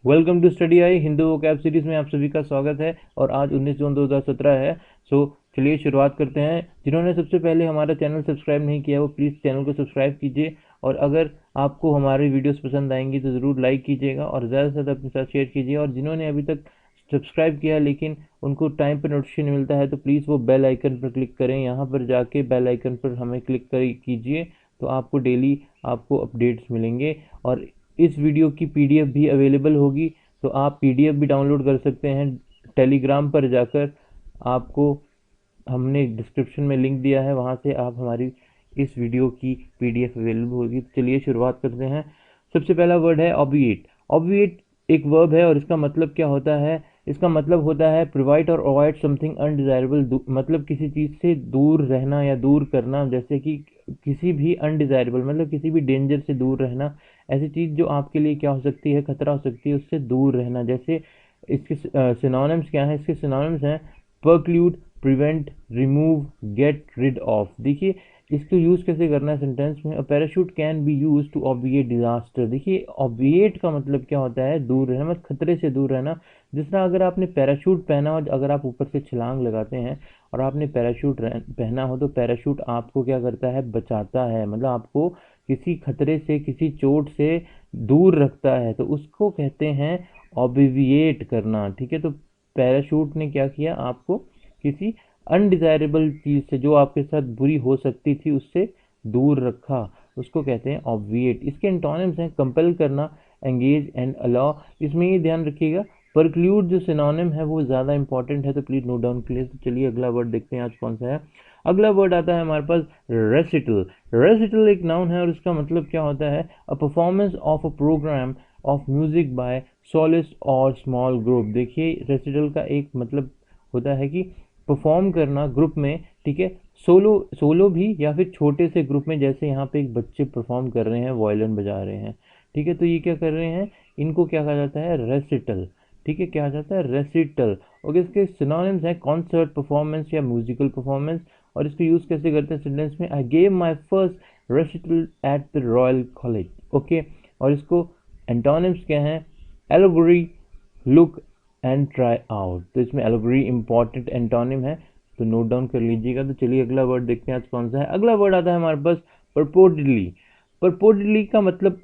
Welcome to study I Hindu vocab series में आप सभी का स्वागत है। और आज 19 जून 2017 है। सो चलिए शुरुआत करते हैं। जिन्होंने सबसे पहले हमारा चैनल सब्सक्राइब नहीं किया वो प्लीज़ चैनल को सब्सक्राइब कीजिए। और अगर आपको हमारी वीडियोस पसंद आएंगी तो ज़रूर लाइक कीजिएगा और ज़्यादा से ज़्यादा अपने साथ शेयर कीजिए। और जिन्होंने अभी तक सब्सक्राइब किया लेकिन उनको टाइम पर नोटिफिकेशन मिलता है तो प्लीज़ वो बेल आइकन पर क्लिक करें। यहाँ पर जाके बेल आइकन पर हमें क्लिक कर कीजिए तो आपको डेली आपको अपडेट्स मिलेंगे। और इस वीडियो की पीडीएफ भी अवेलेबल होगी, तो आप पीडीएफ भी डाउनलोड कर सकते हैं टेलीग्राम पर जाकर। आपको हमने डिस्क्रिप्शन में लिंक दिया है, वहाँ से आप हमारी इस वीडियो की पीडीएफ अवेलेबल होगी। तो चलिए शुरुआत करते हैं। सबसे पहला वर्ड है ऑब्विएट। ऑब्विएट एक वर्ब है और इसका मतलब क्या होता है? इसका मतलब होता है प्रोवाइड और अवॉइड समथिंग अनडिजायरेबल। मतलब किसी चीज़ से दूर रहना या दूर करना, जैसे कि किसी भी अनडिजायरेबल मतलब किसी भी डेंजर से दूर रहना। ऐसी चीज़ जो आपके लिए क्या हो सकती है, खतरा हो सकती है, उससे दूर रहना। जैसे इसके सिनोनिम्स क्या हैं? इसके सिनोनिम्स हैं preclude, prevent, remove, get rid of. देखिए इसको यूज़ कैसे करना है सेंटेंस में। Parachute can be use to obviate disaster. देखिए ऑब्विएट का मतलब क्या होता है? दूर रहना, मतलब खतरे से दूर रहना। जिस तरह अगर आपने पैराशूट पहना हो, अगर आप ऊपर से छलांग लगाते हैं और आपने पैराशूट पहना हो तो पैराशूट आपको क्या करता है? बचाता है, मतलब आपको किसी खतरे से, किसी चोट से दूर रखता है, तो उसको कहते हैं ऑब्विएट करना। ठीक है, तो पैराशूट ने क्या किया? आपको किसी अनडिजायरेबल चीज़ से, जो आपके साथ बुरी हो सकती थी, उससे दूर रखा, उसको कहते हैं ऑब्विएट। इसके एंटोनिम्स हैं कंपेल करना, एंगेज एंड अलाउ। इसमें ये ध्यान रखिएगा परक्लूड जो सिनोनिम है वो ज़्यादा इंपॉर्टेंट है, तो प्लीज़ नोट डाउन कीजिए। तो चलिए अगला वर्ड देखते हैं आज कौन सा है। अगला वर्ड आता है हमारे पास रेसिटल। रेसिटल एक नाउन है और इसका मतलब क्या होता है? A performance of a programme of music by soloist और स्मॉल ग्रुप। देखिए रेसिटल का एक मतलब होता है कि परफॉर्म करना ग्रुप में। ठीक है, सोलो सोलो भी या फिर छोटे से ग्रुप में। जैसे यहाँ पे एक बच्चे परफॉर्म कर रहे हैं, वायलिन बजा रहे हैं। ठीक है, तो ये क्या कर रहे हैं? इनको क्या कहा जाता है? रेसिटल। ठीक है, क्या जाता है? रेसिटल। ओके, इसके सिनोनिम्स हैं कॉन्सर्ट परफॉर्मेंस या म्यूजिकल परफॉर्मेंस। और इसको यूज़ कैसे करते हैं सेंटेंस में? I gave my first recital at the royal college. Okay, और इसको एंटोनिम्स क्या हैं? एलोगरी, लुक एंड ट्राई आउट। तो इसमें एलोगरी इंपॉर्टेंट एंटोनिम है, तो नोट डाउन कर लीजिएगा। तो चलिए अगला वर्ड देखते हैं आज कौन सा है। अगला वर्ड आता है हमारे पास परपोर्टेडली। परपोर्टेडली का मतलब,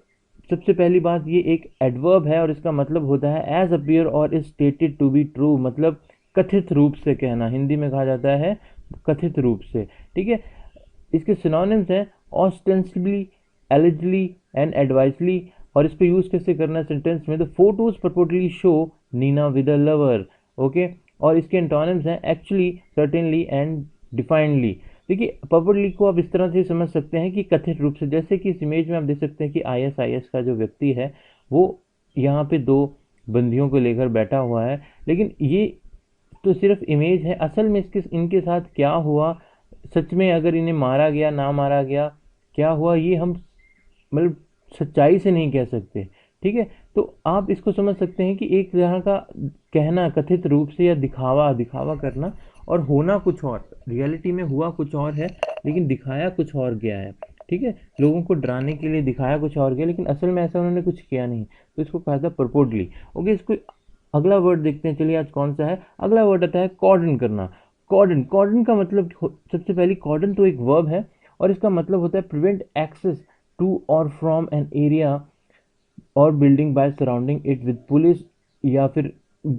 सबसे पहली बात, ये एक एडवर्ब है और इसका मतलब होता है as appear or is stated to be true. मतलब कथित रूप से कहना, हिंदी में कहा जाता है कथित रूप से। ठीक है, इसके सिनोनिम्स हैं ऑस्टेंसिबली, एलिजली एंड एडवाइसली। और इसको यूज कैसे करना है सेंटेंस में? The photos purportedly show Nina with a lover. Okay, और इसके एंटोनिम्स हैं एक्चुअली, सर्टेनली एंड डिफाइनली। देखिए परपोर्टली को आप इस तरह से समझ सकते हैं कि कथित रूप से। जैसे कि इस इमेज में आप देख सकते हैं कि आईएसआईएस का जो व्यक्ति है वो यहाँ पे दो बंदियों को लेकर बैठा हुआ है, लेकिन ये तो सिर्फ इमेज है। असल में इसके इनके साथ क्या हुआ, सच में अगर इन्हें मारा गया, ना मारा गया, क्या हुआ, ये हम मतलब सच्चाई से नहीं कह सकते। ठीक है, तो आप इसको समझ सकते हैं कि एक तरह का कहना कथित रूप से या दिखावा दिखावा करना, और होना कुछ और। रियलिटी में हुआ कुछ और है लेकिन दिखाया कुछ और गया है। ठीक है, लोगों को डराने के लिए दिखाया कुछ और गया, लेकिन असल में ऐसा उन्होंने कुछ किया नहीं, तो इसको कहा था परपोर्टली। ओके, इसको अगला वर्ड देखते हैं। चलिए आज कौन सा है। अगला वर्ड आता है कॉर्डन करना। कॉर्डन, कॉर्डन का मतलब सबसे पहले कॉर्डन तो एक वर्ब है और इसका मतलब होता है प्रिवेंट एक्सेस टू और फ्रॉम एन एरिया और building by surrounding it with police, या फिर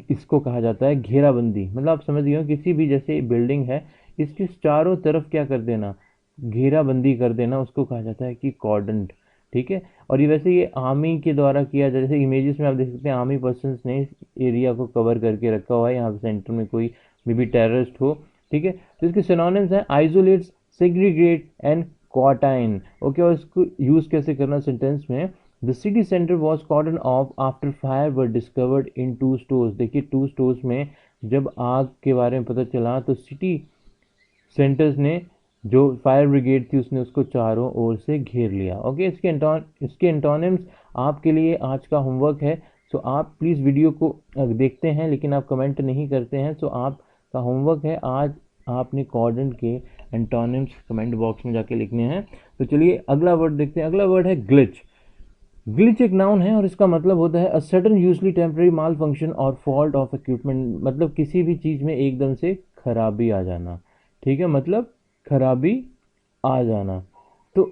इसको कहा जाता है घेराबंदी। मतलब आप समझ गए हो, किसी भी जैसे बिल्डिंग है इसके चारों तरफ क्या कर देना? घेराबंदी कर देना, उसको कहा जाता है कि कॉर्डन। ठीक है, और ये वैसे ये आर्मी के द्वारा किया जाए। जैसे इमेजेस में आप देख सकते हैं आर्मी पर्सन ने इस एरिया को कवर करके रखा हुआ है, यहाँ पे सेंटर में कोई मे बी टेररिस्ट हो। ठीक है, तो इसके सिनोनिम्स हैं isolates, segregate and quarantine. Okay, और इसको यूज कैसे करना सेंटेंस में? The city centre was cordon off after fire were discovered in 2 stores. देखिए 2 स्टोर्स में जब आग के बारे में पता चला तो सिटी सेंटर्स ने, जो फायर ब्रिगेड थी, उसने उसको चारों ओर से घेर लिया। ओके, इसके एंटोनिम्स आपके लिए आज का होमवर्क है। सो आप प्लीज़ वीडियो को देखते हैं लेकिन आप कमेंट नहीं करते हैं। सो आपका होमवर्क है आज आपने कॉर्डन के एंटोनिम्स कमेंट बॉक्स में जाके लिखने हैं। तो चलिए अगला वर्ड देखते हैं। अगला वर्ड है ग्लिच। ग्लिच एक नाउन है और इसका मतलब होता है a sudden usually temporary mall function और फॉल्ट ऑफ इक्विपमेंट, मतलब किसी भी चीज़ में एकदम से खराबी आ जाना। ठीक है, मतलब खराबी आ जाना। तो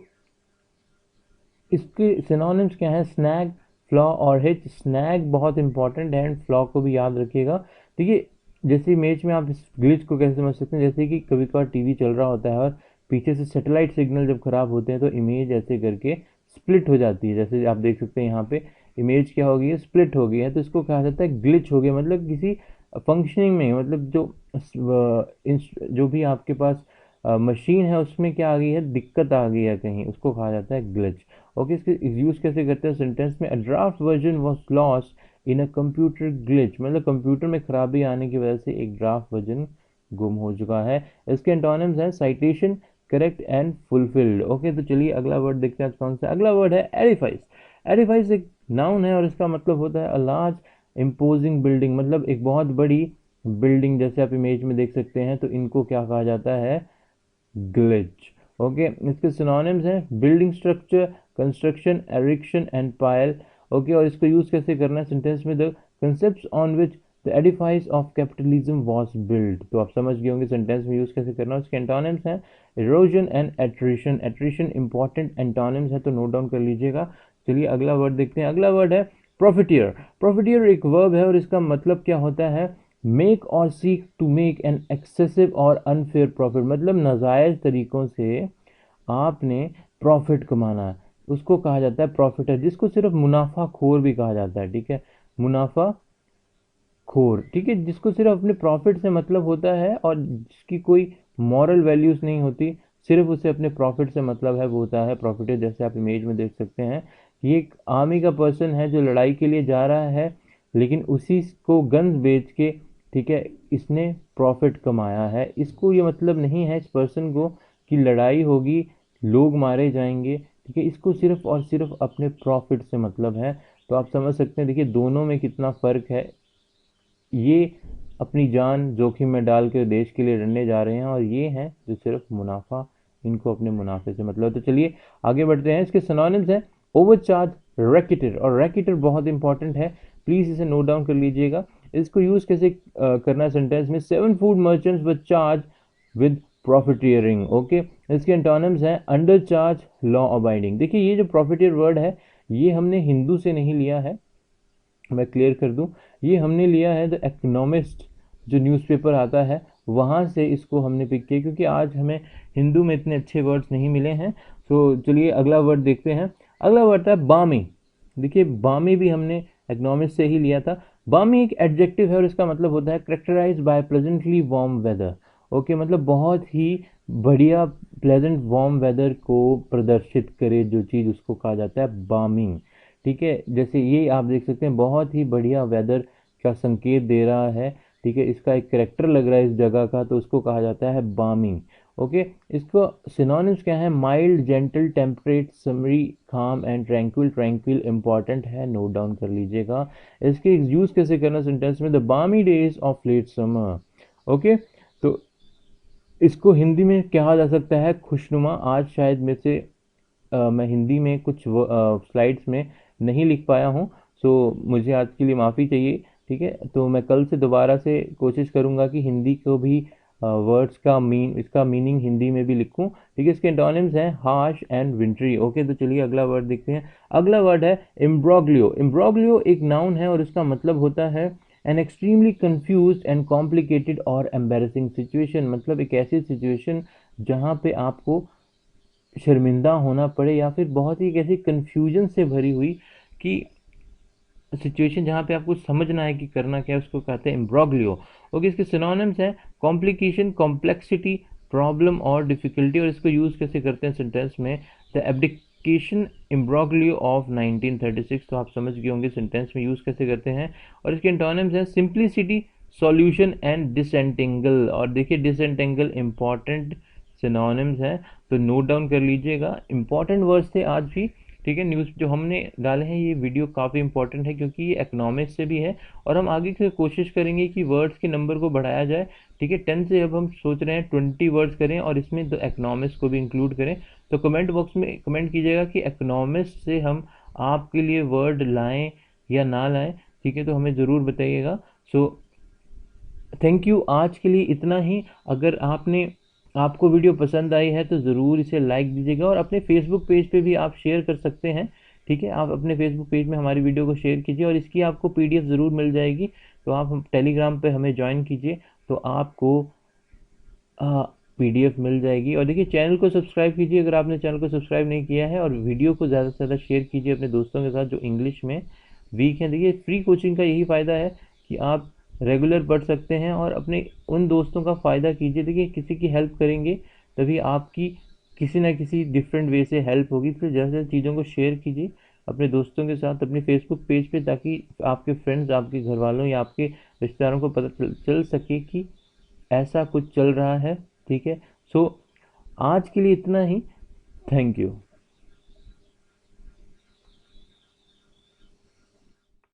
इसके सिनोनिम्स क्या है? स्नैग, फ्लॉ और हिच। स्नैग बहुत इंपॉर्टेंट है एंड फ्लॉ को भी याद रखिएगा। देखिए, जैसे इमेज में आप इस ग्लिच को कैसे समझ सकते हैं, जैसे कि कभी कभार टीवी चल रहा होता है और पीछे से सैटेलाइट सिग्नल जब खराब होते हैं तो इमेज ऐसे करके स्प्लिट हो जाती है। जैसे आप देख सकते हैं यहाँ पे इमेज क्या हो गई है, स्प्लिट हो गई है। तो इसको कहा जाता है ग्लिच हो गया, मतलब किसी फंक्शनिंग में, मतलब जो भी आपके पास मशीन है उसमें क्या आ गई है, दिक्कत आ गई है कहीं, उसको कहा जाता है ग्लिच। ओके, इसके यूज कैसे करते हैं सेंटेंस में? A draft version was lost in a computer glitch, मतलब कंप्यूटर में खराबी आने की वजह से एक ड्राफ्ट वर्जन गुम हो चुका है। इसके एंटोनिम्स हैं citation, correct and fulfilled. Okay, तो चलिए अगला वर्ड देखते हैं कौन सा। अगला वर्ड है एडिफाइस। एडिफाइस एक नाउन है और इसका मतलब होता है अ लार्ज इम्पोजिंग बिल्डिंग, मतलब एक बहुत बड़ी बिल्डिंग। जैसे आप इमेज में देख सकते हैं, तो इनको क्या कहा जाता है? ग्लिच। ओके, इसके सिनोनिम्स हैं building structure, construction, Erikson and Payal. Okay, और इसको यूज कैसे करना है सेंटेंस में? The concept on which the edifice of capitalism was build. तो आप समझ गए होंगे सेंटेंस में यूज कैसे करना है। उसके एंटोनिम्स हैं erosion and attrition. Attrition important antonyms है, तो नोट डाउन कर लीजिएगा। चलिए अगला वर्ड देखते हैं। अगला वर्ड है प्रॉफिटियर। प्रॉफिटियर एक वर्ब है और इसका मतलब क्या होता है? Make or seek to make an excessive or unfair profit, मतलब नाजायज तरीकों से आपने प्रॉफिट कमाना है, उसको कहा जाता है प्रॉफिटर, जिसको सिर्फ मुनाफा खोर भी कहा जाता है। ठीक है, मुनाफा खोर। ठीक है, जिसको सिर्फ अपने प्रॉफिट से मतलब होता है और जिसकी कोई मॉरल वैल्यूज नहीं होती, सिर्फ उसे अपने प्रॉफिट से मतलब है, वो होता है प्रॉफिटर। जैसे आप इमेज में देख सकते हैं, ये एक आर्मी का पर्सन है जो लड़ाई के लिए जा रहा है, लेकिन उसी को गन्स बेच के, ठीक है, इसने प्रॉफिट कमाया है। इसको ये मतलब नहीं है इस पर्सन को कि लड़ाई होगी, लोग मारे जाएंगे। ठीक है, इसको सिर्फ और सिर्फ अपने प्रॉफिट से मतलब है। तो आप समझ सकते हैं, देखिए दोनों में कितना फ़र्क है। ये अपनी जान जोखिम में डाल के देश के लिए लड़ने जा रहे हैं और ये हैं जो सिर्फ मुनाफा, इनको अपने मुनाफे से मतलब। तो चलिए आगे बढ़ते हैं। इसके सिनोनिम्स हैं ओवरचार्ज, रैकेटर। और रैकेटर बहुत इंपॉर्टेंट है, प्लीज इसे नोट डाउन कर लीजिएगा। इसको यूज कैसे करना है सेंटेंस में? 7 food merchants were charge with profiteering. Okay, इसके एंटोनिम्स हैं अंडर चार्ज, लॉ अबाइडिंग। देखिए, ये जो प्रॉफिटियर वर्ड है, ये हमने हिंदू से नहीं लिया है, मैं क्लियर कर दूं। ये हमने लिया है द इकोनॉमिस्ट, जो न्यूज़पेपर आता है, वहाँ से इसको हमने पिक किया, क्योंकि आज हमें हिंदू में इतने अच्छे वर्ड्स नहीं मिले हैं। तो चलिए अगला वर्ड देखते हैं। अगला वर्ड है बामी। देखिए, बामी भी हमने इकोनॉमिस्ट से ही लिया था। बामी एक एडजेक्टिव है और इसका मतलब होता है characterise by pleasantly warm weather. Okay, मतलब बहुत ही बढ़िया प्लेजेंट वार्म वेदर को प्रदर्शित करे जो चीज़, उसको कहा जाता है बामिंग। ठीक है, जैसे ये आप देख सकते हैं, बहुत ही बढ़िया वेदर का संकेत दे रहा है। ठीक है, इसका एक करेक्टर लग रहा है इस जगह का, तो उसको कहा जाता है बामिंग। ओके, इसको सिनोनिम्स क्या है? माइल्ड, जेंटल, टेम्परेट, समरी, काम एंड ट्रैंक्विल। ट्रैंक्विल इंपॉर्टेंट है, नोट डाउन कर लीजिएगा। इसके यूज कैसे करना सेंटेंस में? The balmy days of late summer. Okay, तो इसको हिंदी में कहा जा सकता है खुशनुमा। आज शायद में से मैं हिंदी में कुछ स्लाइड्स में नहीं लिख पाया हूँ, सो मुझे आज के लिए माफ़ी चाहिए। ठीक है, तो मैं कल से दोबारा से कोशिश करूँगा कि हिंदी को भी वर्ड्स का इसका मीनिंग हिंदी में भी लिखूँ। ठीक है, इसके एंटोनिम्स हैं हार्श एंड विंट्री। ओके, तो चलिए अगला वर्ड देखते हैं। अगला वर्ड है इम्ब्रोग्लियो। इम्ब्रोग्लियो एक नाउन है और इसका मतलब होता है an extremely confuse and complicated और एम्बेरसिंग सिचुएशन, मतलब एक ऐसी सिचुएशन जहाँ पे आपको शर्मिंदा होना पड़े या फिर बहुत ही एक ऐसी कन्फ्यूजन से भरी हुई कि सिचुएशन जहाँ पे आपको समझना है कि करना क्या है, उसको कहते हैं इम्ब्रोग्लियो। ओके, इसके सिनोनिम्स हैं कॉम्प्लिकेशन, कॉम्प्लेक्सिटी, प्रॉब्लम और डिफिकल्टी। और इसको यूज़ कैसे करते हैं सेंटेंस में? The abdication imbroglio of 1936। तो आप समझ गए होंगे सेंटेंस में यूज़ कैसे करते हैं। और इसके एंटोनिम्स हैं सिंप्लिसिटी, सॉल्यूशन एंड डिसेंटेंगल। और देखिए, डिसेंटेंगल इंपॉर्टेंट सिनोनिम्स हैं, तो नोट डाउन कर लीजिएगा। इंपॉर्टेंट वर्ड्स थे आज भी। ठीक है, न्यूज़ जो हमने डाले हैं, ये वीडियो काफ़ी इंपॉर्टेंट है क्योंकि ये इकोनॉमिक्स से भी है और हम आगे से कोशिश करेंगे कि वर्ड्स के नंबर को बढ़ाया जाए। ठीक है, 10 से अब हम सोच रहे हैं 20 वर्ड्स करें और इसमें द इकोनॉमिक्स को भी इंक्लूड करें। तो कमेंट बॉक्स में कमेंट कीजिएगा कि इकोनॉमिक्स से हम आपके लिए वर्ड लाएं या ना लाएं, ठीक है, तो हमें ज़रूर बताइएगा। सो थैंक यू, आज के लिए इतना ही। अगर आपको वीडियो पसंद आई है तो ज़रूर इसे लाइक दीजिएगा, और अपने फेसबुक पेज पे भी आप शेयर कर सकते हैं, ठीक है। आप अपने फेसबुक पेज में हमारी वीडियो को शेयर कीजिए, और इसकी आपको पीडीएफ ज़रूर मिल जाएगी। तो आप टेलीग्राम पे हमें ज्वाइन कीजिए, तो आपको पीडीएफ मिल जाएगी। और देखिए, चैनल को सब्सक्राइब कीजिए अगर आपने चैनल को सब्सक्राइब नहीं किया है, और वीडियो को ज़्यादा से ज़्यादा शेयर कीजिए अपने दोस्तों के साथ जो इंग्लिश में वीक हैं। देखिए, फ्री कोचिंग का यही फ़ायदा है कि आप रेगुलर पढ़ सकते हैं, और अपने उन दोस्तों का फ़ायदा कीजिए। देखिए, किसी की हेल्प करेंगे तभी आपकी किसी ना किसी डिफरेंट वे से हेल्प होगी। फिर जैसे चीज़ों को शेयर कीजिए अपने दोस्तों के साथ अपने फेसबुक पेज पे, ताकि आपके फ्रेंड्स, आपके घर वालों या आपके रिश्तेदारों को पता चल सके कि ऐसा कुछ चल रहा है, ठीक है। सो आज के लिए इतना ही। Thank you.